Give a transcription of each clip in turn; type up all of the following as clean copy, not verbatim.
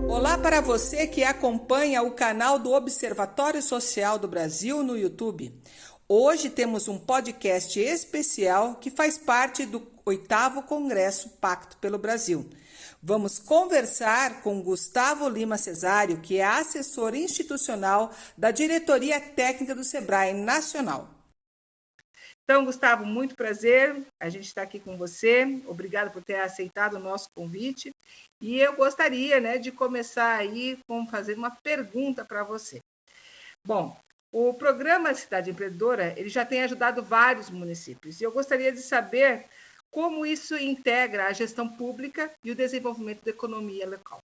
Olá para você que acompanha o canal do Observatório Social do Brasil no YouTube. Hoje temos um podcast especial que faz parte do 8º Congresso Pacto pelo Brasil. Vamos conversar com Gustavo Lima Cesário, que é assessor institucional da Diretoria Técnica do Sebrae Nacional. Então, Gustavo, muito prazer, a gente está aqui com você, obrigado por ter aceitado o nosso convite, e eu gostaria, de começar aí com fazer uma pergunta para você. Bom, o programa Cidade Empreendedora, ele já tem ajudado vários municípios, e eu gostaria de saber como isso integra a gestão pública e o desenvolvimento da economia local.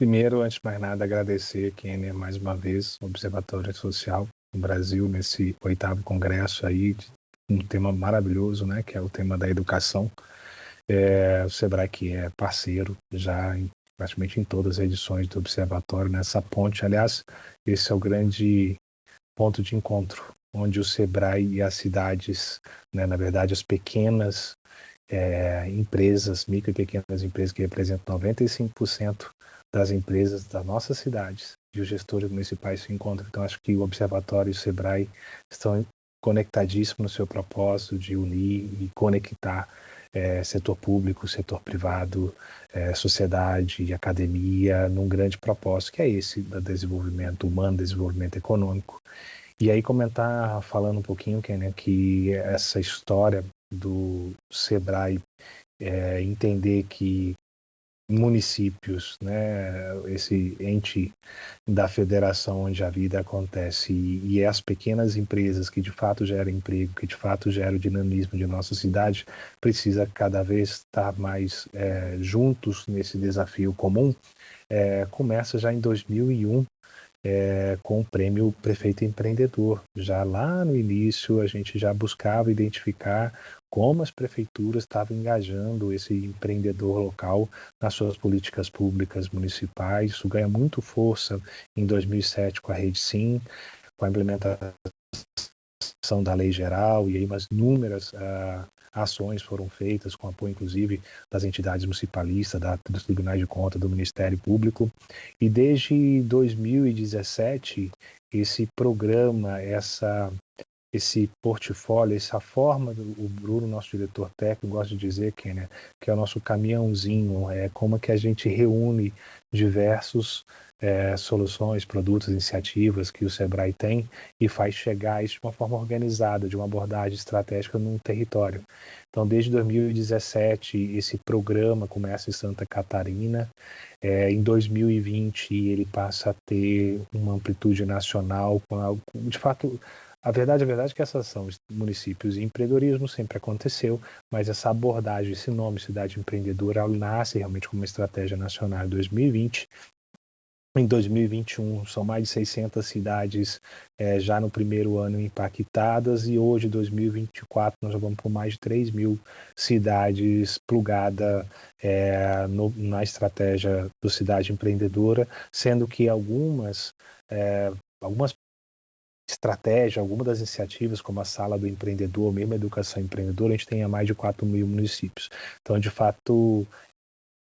Primeiro, antes de mais nada, agradecer, Kênia, mais uma vez, o Observatório Social no Brasil, nesse 8º Congresso aí, um tema maravilhoso, né, que é o tema da educação. O Sebrae, que é parceiro já praticamente em todas as edições do Observatório, nessa ponte. Aliás, esse é o grande ponto de encontro, onde o Sebrae e as cidades, na verdade, as pequenas empresas, micro e pequenas empresas que representam 95% das empresas das nossas cidades e os gestores municipais se encontram. Então, acho que o Observatório e o Sebrae estão conectadíssimos no seu propósito de unir e conectar setor público, setor privado, sociedade e academia num grande propósito, que é esse do desenvolvimento humano, desenvolvimento econômico. E aí falando um pouquinho, Kênia, que essa história do Sebrae entender que municípios, esse ente da federação onde a vida acontece e as pequenas empresas que de fato geram emprego, que de fato geram o dinamismo de nossa cidade, precisa cada vez estar mais juntos nesse desafio comum. Começa já em 2001 com o prêmio Prefeito Empreendedor. Já lá no início a gente já buscava identificar como as prefeituras estavam engajando esse empreendedor local nas suas políticas públicas municipais. Isso ganha muito força em 2007 com a Rede Sim, com a implementação da Lei Geral, e aí umas inúmeras ações foram feitas com apoio, inclusive, das entidades municipalistas, dos tribunais de contas, do Ministério Público. E desde 2017, esse programa, esse portfólio, essa forma, o Bruno, nosso diretor técnico, gosta de dizer, Kênia, que é o nosso caminhãozinho, como que a gente reúne diversos soluções, produtos, iniciativas que o Sebrae tem e faz chegar isso de uma forma organizada, de uma abordagem estratégica num território. Então, desde 2017, esse programa começa em Santa Catarina. Em 2020, ele passa a ter uma amplitude nacional, de fato. A verdade é que essas são municípios e empreendedorismo sempre aconteceu, mas essa abordagem, esse nome, Cidade Empreendedora, nasce realmente como uma estratégia nacional em 2020. Em 2021, são mais de 600 cidades já no primeiro ano impactadas, e hoje, 2024, nós já vamos por mais de 3.000 cidades plugadas na estratégia do Cidade Empreendedora, sendo que algumas estratégia, alguma das iniciativas, como a Sala do Empreendedor, mesmo a Educação Empreendedora, a gente tem mais de 4.000 municípios. Então, de fato,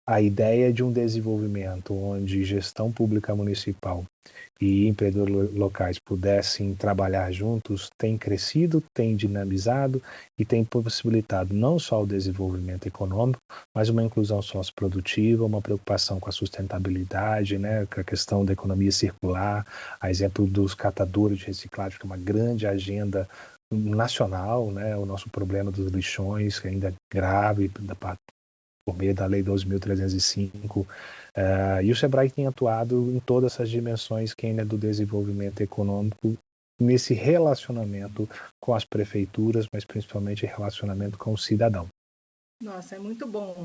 a ideia de um desenvolvimento onde gestão pública municipal e empreendedores locais pudessem trabalhar juntos tem crescido, tem dinamizado e tem possibilitado não só o desenvolvimento econômico, mas uma inclusão socioprodutiva, uma preocupação com a sustentabilidade, com a questão da economia circular, a exemplo dos catadores de reciclagem, que é uma grande agenda nacional, o nosso problema dos lixões, que ainda é grave, por meio da Lei 12.305, e o Sebrae tem atuado em todas essas dimensões do desenvolvimento econômico, nesse relacionamento com as prefeituras, mas principalmente relacionamento com o cidadão. Nossa, é muito bom,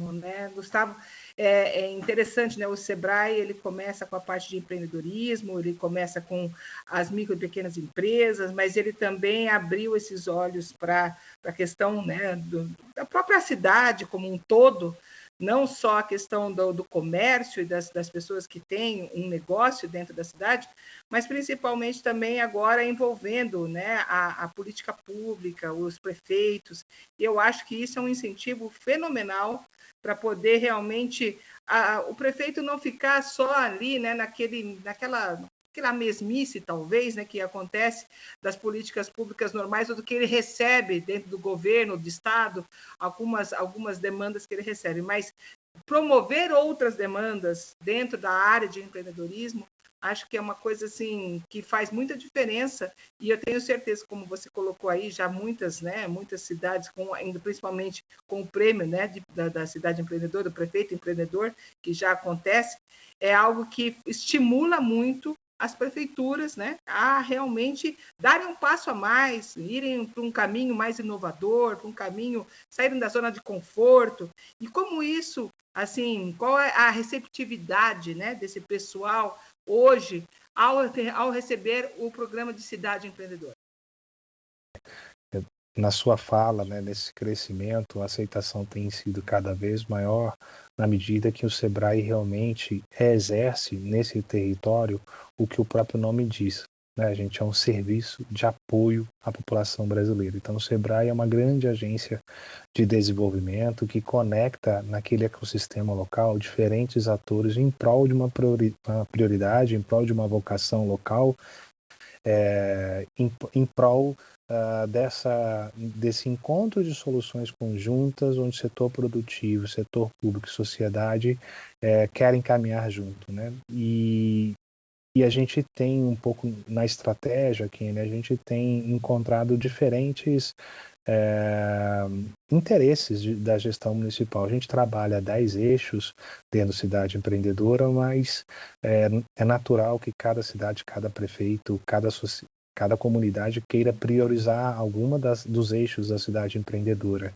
Gustavo? É interessante, O Sebrae, ele começa com a parte de empreendedorismo, ele começa com as micro e pequenas empresas, mas ele também abriu esses olhos para a questão, da própria cidade como um todo, não só a questão do comércio e das pessoas que têm um negócio dentro da cidade, mas principalmente também agora envolvendo, né, a política pública, os prefeitos. E eu acho que isso é um incentivo fenomenal para poder realmente o prefeito não ficar só ali, né, naquela mesmice, talvez, né, que acontece das políticas públicas normais, ou do que ele recebe dentro do governo, do Estado, algumas demandas que ele recebe, mas promover outras demandas dentro da área de empreendedorismo, acho que é uma coisa assim que faz muita diferença, e eu tenho certeza, como você colocou aí, já muitas, né, muitas cidades, ainda principalmente com o prêmio, né, da cidade empreendedora, do prefeito empreendedor, que já acontece, é algo que estimula muito as prefeituras, né, a realmente darem um passo a mais, irem para um caminho mais inovador, para um caminho, saírem da zona de conforto. E como isso, assim, qual é a receptividade, né, desse pessoal hoje ao receber o programa de Cidade Empreendedora? Na sua fala, né, nesse crescimento, a aceitação tem sido cada vez maior na medida que o Sebrae realmente exerce nesse território o que o próprio nome diz. Né? A gente é um serviço de apoio à população brasileira. Então, o Sebrae é uma grande agência de desenvolvimento que conecta naquele ecossistema local diferentes atores em prol de uma prioridade, em prol de uma vocação local, em prol desse encontro de soluções conjuntas, onde setor produtivo, setor público e sociedade querem caminhar junto, né? E a gente tem um pouco na estratégia aqui, né? A gente tem encontrado diferentes interesses da gestão municipal. A gente trabalha 10 eixos dentro da cidade empreendedora, mas é natural que cada cidade, cada prefeito, cada comunidade queira priorizar alguma dos eixos da cidade empreendedora.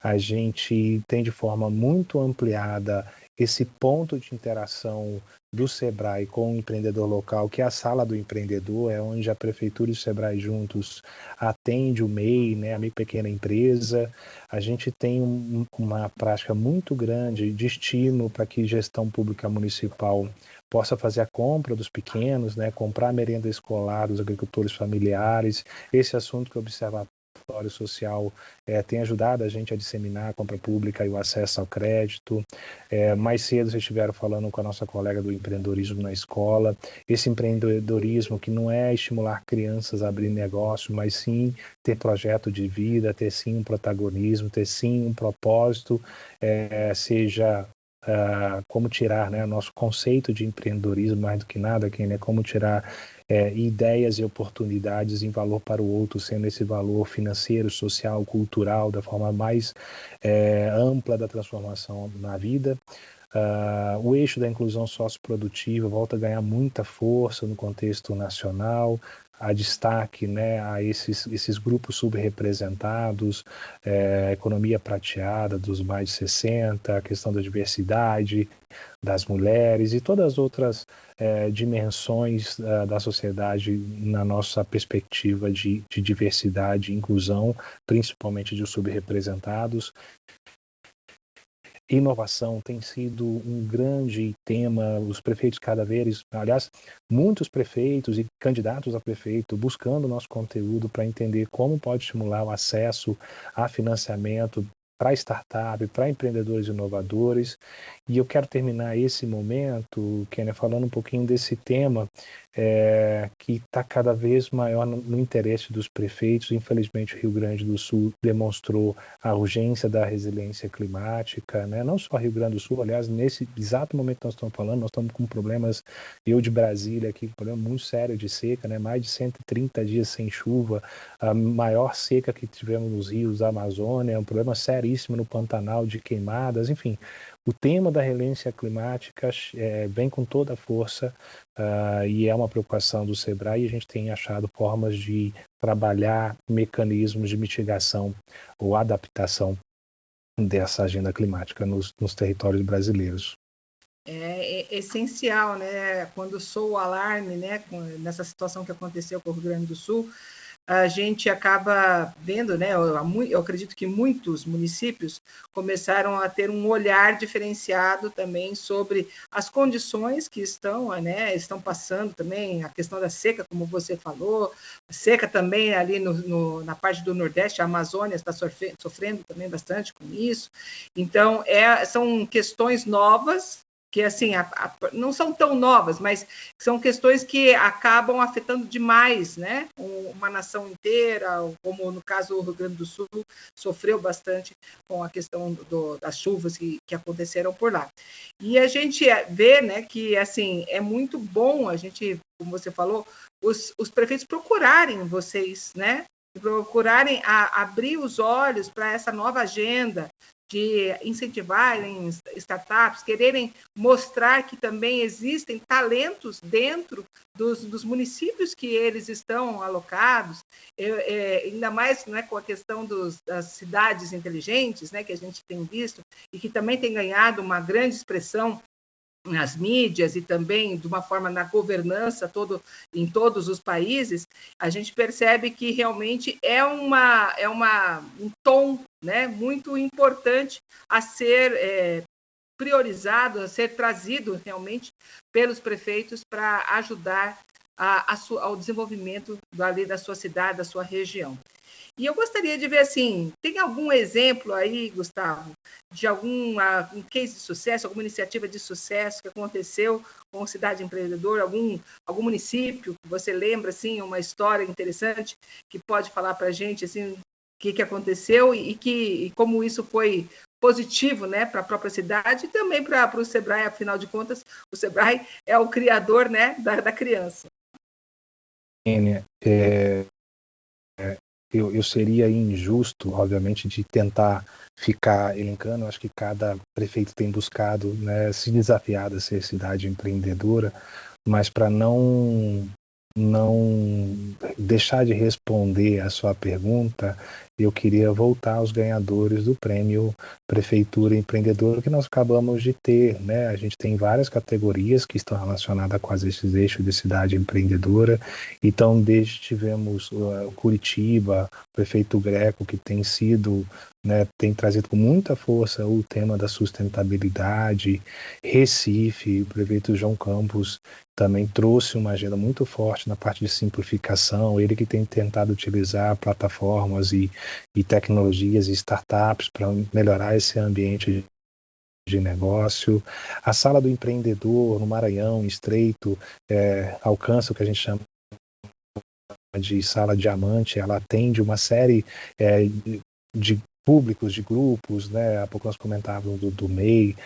A gente tem de forma muito ampliada esse ponto de interação do Sebrae com o empreendedor local, que é a sala do empreendedor, é onde a prefeitura e o Sebrae juntos atende o MEI, né, a micro pequena empresa. A gente tem uma prática muito grande de estímulo para que gestão pública municipal possa fazer a compra dos pequenos, né, comprar a merenda escolar dos agricultores familiares. Esse assunto que o Observatório Social tem ajudado a gente a disseminar a compra pública e o acesso ao crédito. Mais cedo vocês estiveram falando com a nossa colega do empreendedorismo na escola. Esse empreendedorismo que não é estimular crianças a abrir negócio, mas sim ter projeto de vida, ter sim um protagonismo, ter sim um propósito, seja como tirar, né, nosso conceito de empreendedorismo, mais do que nada, né, como tirar ideias e oportunidades em valor para o outro, sendo esse valor financeiro, social, cultural, da forma mais ampla da transformação na vida. O eixo da inclusão socioprodutiva volta a ganhar muita força no contexto nacional, a destaque, né, a esses grupos subrepresentados, economia prateada dos mais de 60, a questão da diversidade das mulheres e todas as outras dimensões da sociedade na nossa perspectiva de diversidade e inclusão, principalmente de subrepresentados. Inovação tem sido um grande tema, os prefeitos cada vez, aliás, muitos prefeitos e candidatos a prefeito buscando nosso conteúdo para entender como pode estimular o acesso a financiamento para startup, para empreendedores inovadores. E eu quero terminar esse momento, Kênia, falando um pouquinho desse tema que está cada vez maior no interesse dos prefeitos. Infelizmente, o Rio Grande do Sul demonstrou a urgência da resiliência climática, né? Não só Rio Grande do Sul, aliás, nesse exato momento que nós estamos falando, nós estamos com problemas, eu de Brasília aqui, um problema muito sério de seca, né? Mais de 130 dias sem chuva, a maior seca que tivemos nos rios da Amazônia, um problema seríssimo no Pantanal de queimadas, enfim. O tema da resiliência climática vem com toda a força e é uma preocupação do Sebrae, e a gente tem achado formas de trabalhar mecanismos de mitigação ou adaptação dessa agenda climática nos territórios brasileiros. É essencial, né? Quando soa o alarme, né? Nessa situação que aconteceu com o Rio Grande do Sul, a gente acaba vendo, né? Eu acredito que muitos municípios começaram a ter um olhar diferenciado também sobre as condições que estão passando também, a questão da seca, como você falou, a seca também ali na parte do Nordeste, a Amazônia está sofrendo também bastante com isso. Então, são questões novas que assim não são tão novas, mas são questões que acabam afetando demais, né? Uma nação inteira, como no caso o Rio Grande do Sul sofreu bastante com a questão das chuvas que aconteceram por lá. E a gente vê, né, que assim é muito bom a gente, como você falou, os prefeitos procurarem vocês, né? Procurarem abrir os olhos para essa nova agenda de incentivarem startups, quererem mostrar que também existem talentos dentro dos municípios que eles estão alocados, ainda mais, né, com a questão das cidades inteligentes, né, que a gente tem visto e que também tem ganhado uma grande expressão nas mídias e também de uma forma na governança em todos os países, a gente percebe que realmente é um tom, né, muito importante a ser priorizado, a ser trazido realmente pelos prefeitos para ajudar ao desenvolvimento ali da sua cidade, da sua região. E eu gostaria de ver, assim, tem algum exemplo aí, Gustavo, de um case de sucesso, alguma iniciativa de sucesso que aconteceu com Cidade Empreendedora, algum município que você lembra, assim, uma história interessante que pode falar para a gente, assim, o que aconteceu e como isso foi positivo, né, para a própria cidade e também para o Sebrae, afinal de contas, o Sebrae é o criador, né, da criança. Eu seria injusto, obviamente, de tentar ficar elencando. Eu acho que cada prefeito tem buscado, né, se desafiar a ser cidade empreendedora, mas para não deixar de responder a sua pergunta, eu queria voltar aos ganhadores do prêmio Prefeitura Empreendedora que nós acabamos de ter, né? A gente tem várias categorias que estão relacionadas com esses eixos de cidade empreendedora. Então, desde tivemos Curitiba, o prefeito Greco, que tem sido, né, tem trazido com muita força o tema da sustentabilidade. Recife, o prefeito João Campos também trouxe uma agenda muito forte na parte de simplificação, ele que tem tentado utilizar plataformas e tecnologias e startups para melhorar esse ambiente de negócio. A Sala do Empreendedor no Maranhão, Estreito, alcança o que a gente chama de Sala Diamante. Ela atende uma série de públicos, de grupos, né? Há pouco nós comentávamos do MEI,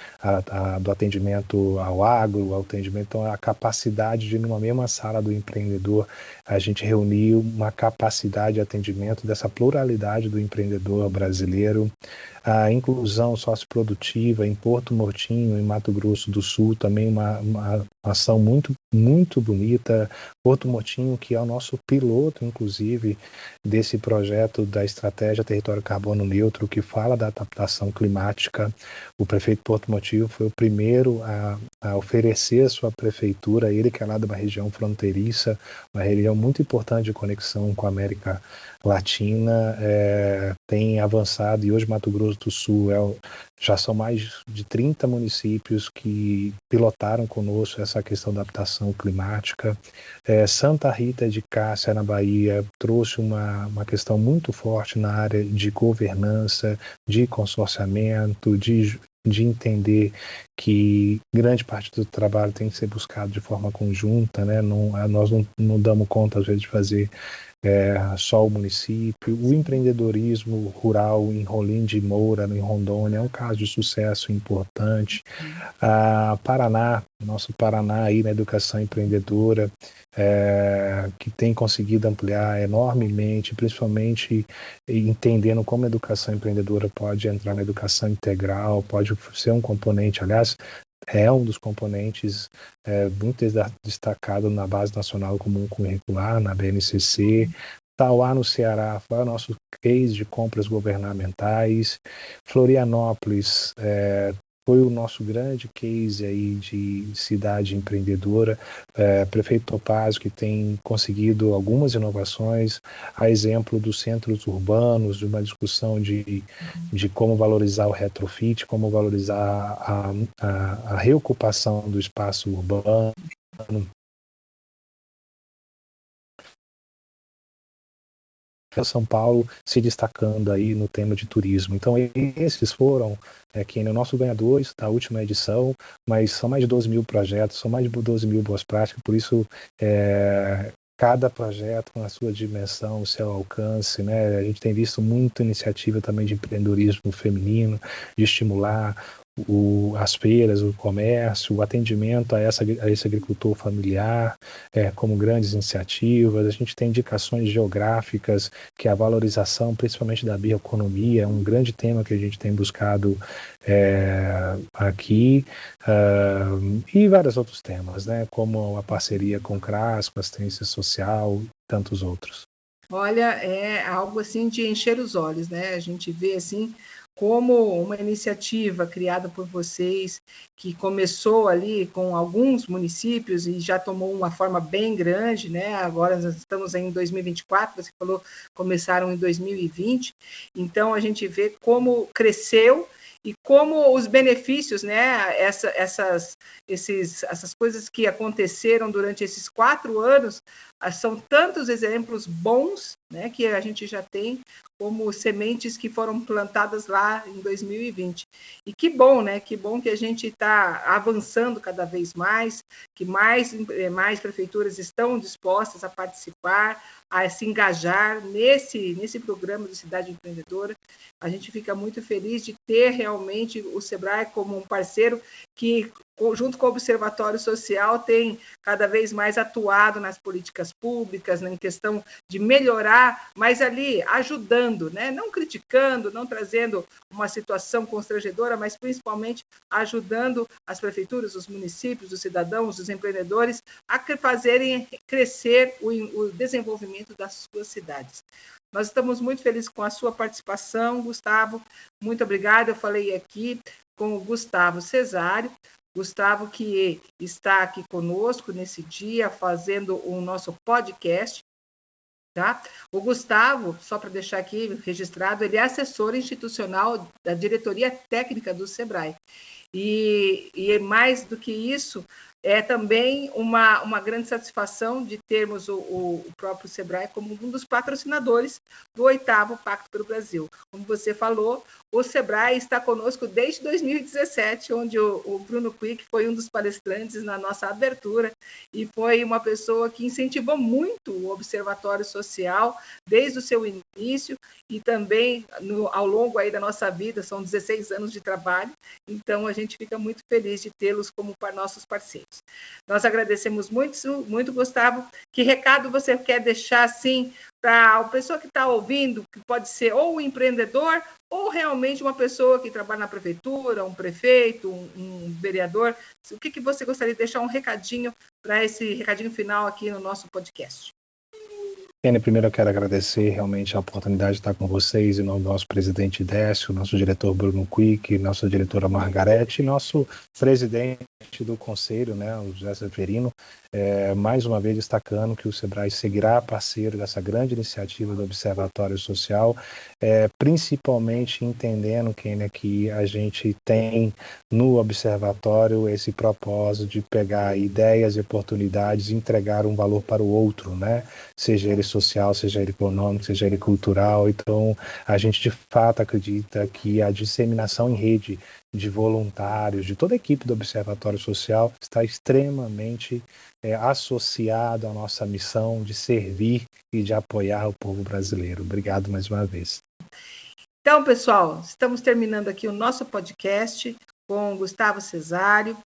do atendimento ao agro, ao atendimento, então a capacidade de, numa mesma sala do empreendedor, a gente reunir uma capacidade de atendimento dessa pluralidade do empreendedor brasileiro. A inclusão socioprodutiva em Porto Murtinho, em Mato Grosso do Sul, também uma ação muito, muito bonita. Porto Murtinho, que é o nosso piloto, inclusive, desse projeto da Estratégia Território Carbono Neutro, que fala da adaptação climática. O prefeito Porto Murtinho foi o primeiro a oferecer a sua prefeitura, ele que é lá de uma região fronteiriça, uma região muito importante de conexão com a América Latina, tem avançado, e hoje Mato Grosso do Sul já são mais de 30 municípios que pilotaram conosco essa questão da adaptação climática. Santa Rita de Cássia, na Bahia, trouxe uma questão muito forte na área de governança, de consorciamento, de entender que grande parte do trabalho tem que ser buscado de forma conjunta, né? Nós não damos conta, às vezes, de fazer só o município. O empreendedorismo rural em Rolim de Moura, em Rondônia, é um caso de sucesso importante. Paraná, nosso Paraná aí na educação empreendedora, que tem conseguido ampliar enormemente, principalmente entendendo como a educação empreendedora pode entrar na educação integral, pode ser um componente, aliás, é um dos componentes muito destacado na Base Nacional Comum Curricular, na BNCC. Tauá, no Ceará, foi o nosso case de compras governamentais. Florianópolis foi o nosso grande case aí de cidade empreendedora. Prefeito Topázio, que tem conseguido algumas inovações, a exemplo dos centros urbanos, de uma discussão de como valorizar o retrofit, como valorizar a reocupação do espaço urbano. São Paulo se destacando aí no tema de turismo. Então, esses foram aqui no nosso ganhadores da última edição, mas são mais de 12 mil projetos, são mais de 12 mil boas práticas, por isso cada projeto com a sua dimensão, o seu alcance, né? A gente tem visto muita iniciativa também de empreendedorismo feminino, de estimular as feiras, o comércio, o atendimento a esse agricultor familiar, como grandes iniciativas. A gente tem indicações geográficas, que a valorização, principalmente da bioeconomia, é um grande tema que a gente tem buscado aqui, e vários outros temas, né, como a parceria com o CRAS, com a assistência social e tantos outros. Olha, é algo assim de encher os olhos, né? A gente vê assim como uma iniciativa criada por vocês, que começou ali com alguns municípios e já tomou uma forma bem grande, né? Agora nós estamos em 2024, você falou, começaram em 2020, então a gente vê como cresceu e como os benefícios, né? Essas coisas que aconteceram durante esses 4 anos, são tantos exemplos bons, né, que a gente já tem, como sementes que foram plantadas lá em 2020. E que bom, né? Que bom que a gente está avançando cada vez mais, que mais prefeituras estão dispostas a participar, a se engajar nesse programa de Cidade Empreendedora. A gente fica muito feliz de ter realmente o Sebrae como um parceiro que, junto com o Observatório Social, tem cada vez mais atuado nas políticas públicas, em questão de melhorar, mas ali ajudando, né? Não criticando, não trazendo uma situação constrangedora, mas principalmente ajudando as prefeituras, os municípios, os cidadãos, os empreendedores a fazerem crescer o desenvolvimento das suas cidades. Nós estamos muito felizes com a sua participação, Gustavo. Muito obrigada. Eu falei aqui com o Gustavo Cesário. Gustavo, que está aqui conosco nesse dia, fazendo o nosso podcast. Tá? O Gustavo, só para deixar aqui registrado, ele é assessor institucional da diretoria técnica do Sebrae. E mais do que isso, é também uma grande satisfação de termos o próprio Sebrae como um dos patrocinadores do 8º Pacto pelo Brasil. Como você falou, o Sebrae está conosco desde 2017, onde o Bruno Quick foi um dos palestrantes na nossa abertura e foi uma pessoa que incentivou muito o Observatório Social desde o seu início e também ao longo aí da nossa vida, são 16 anos de trabalho, então a gente fica muito feliz de tê-los como nossos parceiros. Nós agradecemos muito, Gustavo. Que recado você quer deixar, assim, para a pessoa que está ouvindo, que pode ser ou um empreendedor, ou realmente uma pessoa que trabalha na prefeitura, um prefeito, um vereador? O que você gostaria de deixar um recadinho para esse recadinho final aqui no nosso podcast? Primeiro eu quero agradecer realmente a oportunidade de estar com vocês, em nome do nosso presidente Décio, nosso diretor Bruno Quick, nossa diretora Margarete, e nosso presidente do conselho, né, o José Severino, mais uma vez destacando que o Sebrae seguirá parceiro dessa grande iniciativa do Observatório Social, principalmente entendendo que a gente tem no Observatório esse propósito de pegar ideias e oportunidades e entregar um valor para o outro, né? Seja ele social, seja ele econômico, seja ele cultural. Então, a gente de fato acredita que a disseminação em rede de voluntários, de toda a equipe do Observatório Social, está extremamente associado à nossa missão de servir e de apoiar o povo brasileiro. Obrigado mais uma vez. Então, pessoal, estamos terminando aqui o nosso podcast com Gustavo Cesário.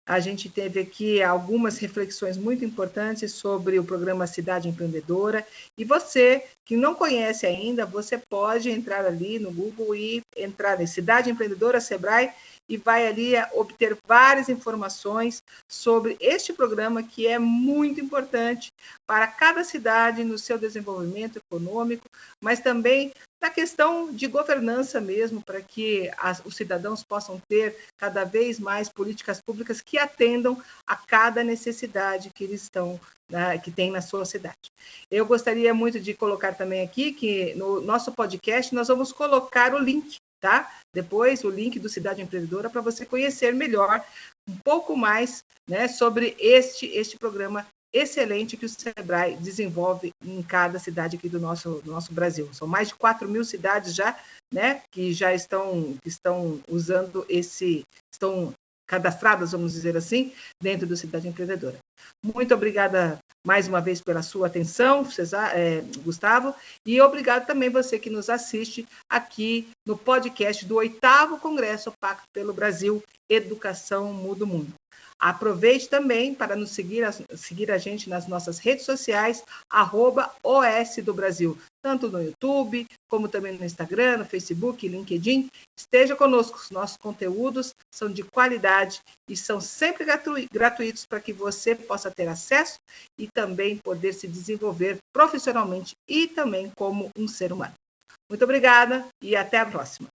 A gente teve aqui algumas reflexões muito importantes sobre o programa Cidade Empreendedora. E você que não conhece ainda, você pode entrar ali no Google e entrar em Cidade Empreendedora Sebrae e vai ali obter várias informações sobre este programa que é muito importante para cada cidade no seu desenvolvimento econômico, mas também na questão de governança mesmo, para que os cidadãos possam ter cada vez mais políticas públicas que atendam a cada necessidade que eles estão, que tem na sua cidade. Eu gostaria muito de colocar também aqui que no nosso podcast nós vamos colocar o link, tá? Depois o link do Cidade Empreendedora para você conhecer melhor um pouco mais, né, sobre este programa excelente que o Sebrae desenvolve em cada cidade aqui do nosso Brasil. São mais de 4.000 cidades já, né, que já estão usando estão cadastradas, vamos dizer assim, dentro do Cidade Empreendedora. Muito obrigada mais uma vez pela sua atenção, Gustavo, e obrigado também você que nos assiste aqui no podcast do 8º Congresso Pacto pelo Brasil, Educação Muda o Mundo. Aproveite também para nos seguir a gente nas nossas redes sociais, @OS do Brasil, tanto no YouTube, como também no Instagram, no Facebook, LinkedIn. Esteja conosco, os nossos conteúdos são de qualidade e são sempre gratuitos para que você possa ter acesso e também poder se desenvolver profissionalmente e também como um ser humano. Muito obrigada e até a próxima.